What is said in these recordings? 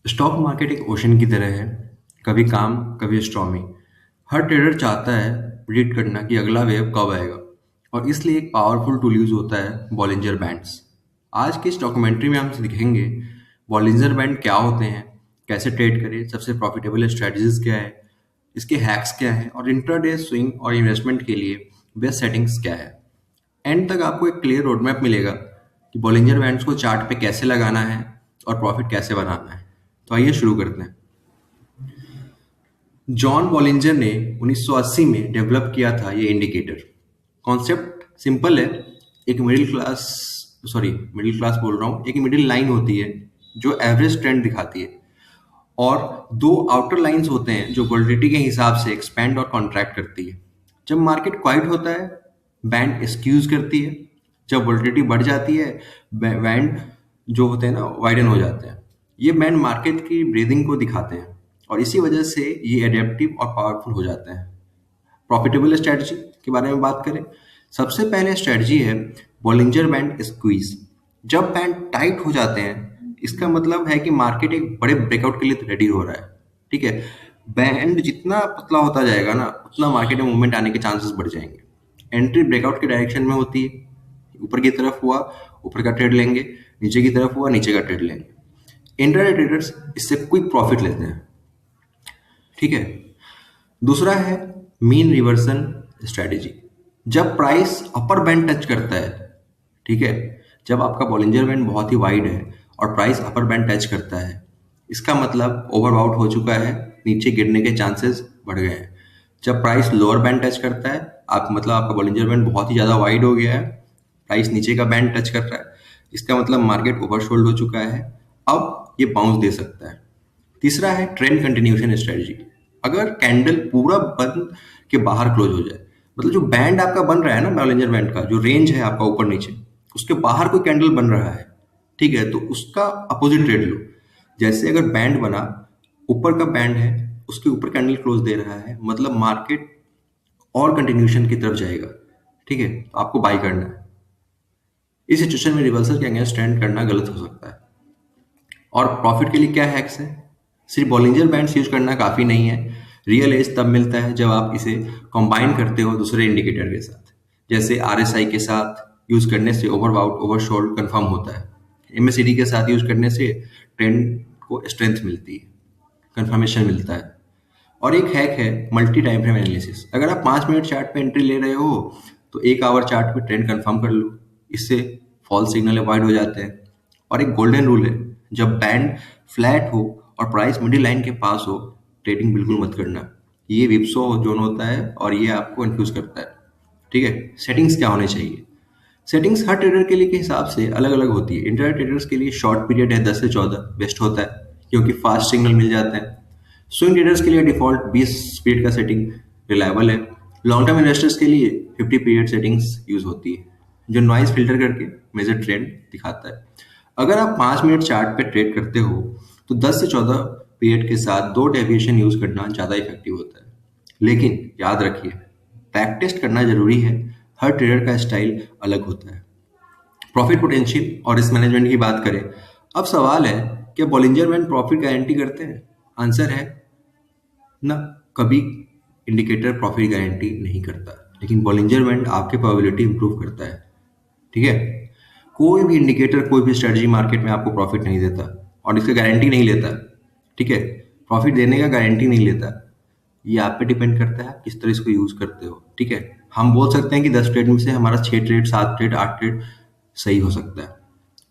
Stock market एक ocean की तरह है, कभी काम कभी स्टॉर्मी। हर ट्रेडर चाहता है प्रिडिक्ट करना कि अगला वेव कब आएगा, और इसलिए एक पावरफुल टूल यूज होता है बॉलिंजर बैंड्स। आज की इस डॉक्यूमेंट्री में हम दिखेंगे बॉलिंजर बैंड क्या होते हैं, कैसे ट्रेड करें, सबसे प्रॉफिटेबल स्ट्रेटजीज क्या है, इसके हैक्स क्या है, और इंट्राडे स्विंग और इन्वेस्टमेंट के लिए बेस्ट सेटिंग्स क्या है। एंड तक आपको एक क्लियर रोड मैप मिलेगा कि बॉलिंजर बैंड्स को चार्ट पे कैसे लगाना है और प्रॉफिट कैसे बनाना है। तो आइए शुरू करते हैं। जॉन बॉलिंजर ने 1980 में डेवलप किया था ये इंडिकेटर। कॉन्सेप्ट सिंपल है। एक मिडिल क्लास बोल रहा हूँ, एक मिडिल लाइन होती है जो एवरेज ट्रेंड दिखाती है, और दो आउटर लाइंस होते हैं जो वोलेटिलिटी के हिसाब से एक्सपैंड और कॉन्ट्रैक्ट करती है। जब मार्केट क्वाइट होता है बैंड एक्सक्यूज करती है, जब वोलेटिलिटी बढ़ जाती है बैंड जो होते हैं ना वाइडन हो जाते हैं। ये बैंड मार्केट की ब्रीदिंग को दिखाते हैं, और इसी वजह से ये एडेप्टिव और पावरफुल हो जाते हैं। प्रॉफिटेबल स्ट्रेटजी के बारे में बात करें, सबसे पहले स्ट्रेटजी है बॉलिंजर बैंड स्क्वीज। जब बैंड टाइट हो जाते हैं, इसका मतलब है कि मार्केट एक बड़े ब्रेकआउट के लिए रेडी हो रहा है। ठीक है, बैंड जितना पतला होता जाएगा ना, उतना मार्केट में मूवमेंट आने के चांसेस बढ़ जाएंगे। एंट्री ब्रेकआउट के डायरेक्शन में होती है। ऊपर की तरफ हुआ ऊपर का ट्रेड लेंगे, नीचे की तरफ हुआ नीचे का ट्रेड लेंगे। इंट्राडे ट्रेडर्स इससे क्विक प्रॉफिट लेते हैं। ठीक है, दूसरा है मीन रिवर्सन स्ट्रेटेजी। जब प्राइस अपर बैंड टच करता है, ठीक है, जब आपका बॉलिंजर बैंड बहुत ही वाइड है और प्राइस अपर बैंड टच करता है, इसका मतलब ओवरआउट हो चुका है, नीचे गिरने के चांसेस बढ़ गए हैं। जब प्राइस लोअर बैंड टच करता है, आप मतलब आपका बॉलिंजर बैंड बहुत ही ज़्यादा वाइड हो गया है, प्राइस नीचे का बैंड टच कर रहा है, इसका मतलब मार्केट ओवरसोल्ड हो चुका है, अब ये बाउंस दे सकता है। तीसरा है ट्रेंड कंटिन्यूशन स्ट्रेटजी। अगर कैंडल पूरा बंद के बाहर क्लोज हो जाए, मतलब जो बैंड आपका बन रहा है ना बॉलिंजर बैंड का जो रेंज है आपका ऊपर नीचे, उसके बाहर कोई कैंडल बन रहा है, ठीक है, तो उसका अपोजिट ट्रेड लो। जैसे अगर बैंड बना, ऊपर का बैंड है, उसके ऊपर कैंडल क्लोज दे रहा है, मतलब मार्केट और कंटिन्यूशन की तरफ जाएगा। ठीक है, तो आपको बाई करना है। इस सिचुएशन में रिवर्सल के अगेंस्ट ट्रेंड करना गलत हो सकता है। और प्रॉफिट के लिए क्या हैक्स है? सिर्फ बॉलिंजर बैंड्स यूज करना काफ़ी नहीं है। रियल एज तब मिलता है जब आप इसे कंबाइन करते हो दूसरे इंडिकेटर के साथ। जैसे आरएसआई के साथ यूज करने से ओवरआउट ओवरशोल्ड कंफर्म होता है। एमएससीडी के साथ यूज करने से ट्रेंड को स्ट्रेंथ मिलती है, कंफर्मेशन मिलता है। और एक हैक है मल्टी टाइम फ्रेम एनालिसिस। अगर आप 5 मिनट चार्ट पे एंट्री ले रहे हो, तो 1 आवर चार्ट पे ट्रेंड कंफर्म कर लो, इससे फॉल्स सिग्नल अवॉइड हो जाते हैं। और एक गोल्डन रूल है, जब बैंड फ्लैट हो और प्राइस मिडिल लाइन के पास हो, ट्रेडिंग बिल्कुल मत करना। ये विप्सो जोन होता है और ये आपको कंफ्यूज करता है। ठीक है, सेटिंग्स क्या होने चाहिए? सेटिंग्स हर ट्रेडर के लिए के हिसाब से अलग अलग होती है। इंट्राडे ट्रेडर्स के लिए शॉर्ट पीरियड है 10 से 14 बेस्ट होता है, क्योंकि फास्ट सिग्नल मिल जाता है। स्विंग ट्रेडर्स के लिए डिफॉल्ट 20 पीरियड का सेटिंग रिलायबल है। लॉन्ग टर्म इन्वेस्टर्स के लिए 50 पीरियड सेटिंग्स यूज होती है, जो नॉइज फिल्टर करके मेजर ट्रेंड दिखाता है। अगर आप 5 मिनट चार्ट पे ट्रेड करते हो, तो 10 से 14 पीरियड के साथ 2 डेविएशन यूज करना ज़्यादा इफेक्टिव होता है। लेकिन याद रखिए, प्रैक्टिस करना जरूरी है। हर ट्रेडर का स्टाइल अलग होता है। प्रॉफिट पोटेंशियल और रिस्क मैनेजमेंट की बात करें, अब सवाल है, क्या बॉलिंजर बैंड प्रॉफिट गारंटी करते हैं? आंसर है ना, कभी इंडिकेटर प्रॉफिट गारंटी नहीं करता, लेकिन बॉलिंजर बैंड आपके प्रोबेबिलिटी इंप्रूव करता है। ठीक है, कोई भी इंडिकेटर कोई भी स्ट्रेटजी मार्केट में आपको प्रॉफिट नहीं देता, और इसका गारंटी नहीं लेता। ठीक है, प्रॉफिट देने का गारंटी नहीं लेता। ये आप पे डिपेंड करता है किस तरह इसको यूज करते हो। ठीक है, हम बोल सकते हैं कि 10 ट्रेड में से हमारा 6 ट्रेड 7 ट्रेड 8 ट्रेड सही हो सकता है।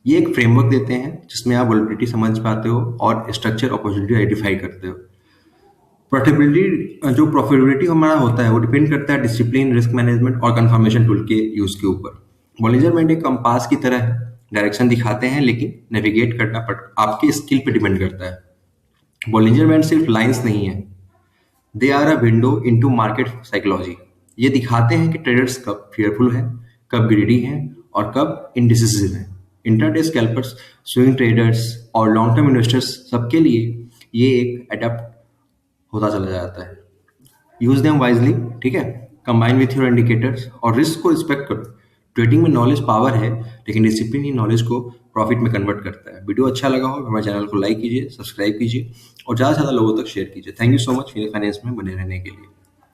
ये एक फ्रेमवर्क देते हैं जिसमें आप वोलेटिलिटी समझ पाते हो और स्ट्रक्चर अपॉर्चुनिटी आइडेंटिफाई करते हो। प्रॉफिटेबिलिटी हमारा होता है वो डिपेंड करता है डिसिप्लिन, रिस्क मैनेजमेंट और कंफर्मेशन टूल के यूज के ऊपर। बॉलिंजर बैंड एक कंपास की तरह है, डायरेक्शन दिखाते हैं, लेकिन नेविगेट करना आपके स्किल पे डिपेंड करता है। बॉलिंजर बैंड सिर्फ लाइंस नहीं है, they are a window into market psychology. ये दिखाते हैं कि ट्रेडर्स कब फेयरफुल हैं, कब ग्रीडी हैं, और कब इनडिसिसिव हैं। इंट्राडे स्कैल्पर्स, स्विंग ट्रेडर्स और लॉन्ग टर्म इन्वेस्टर्स सबके लिए ये एक अडेप्ट होता चला जाता है। Use them wisely. ठीक है, कंबाइन विथ योर इंडिकेटर्स और रिस्क को रिस्पेक्ट करो। ट्रेडिंग में नॉलेज पावर है, लेकिन डिसिप्लिन ही नॉलेज को प्रॉफिट में कन्वर्ट करता है। वीडियो अच्छा लगा हो हमारे चैनल को लाइक कीजिए, सब्सक्राइब कीजिए और ज़्यादा से ज़्यादा लोगों तक शेयर कीजिए। थैंक यू सो मच मेरे फाइनेंस में बने रहने के लिए।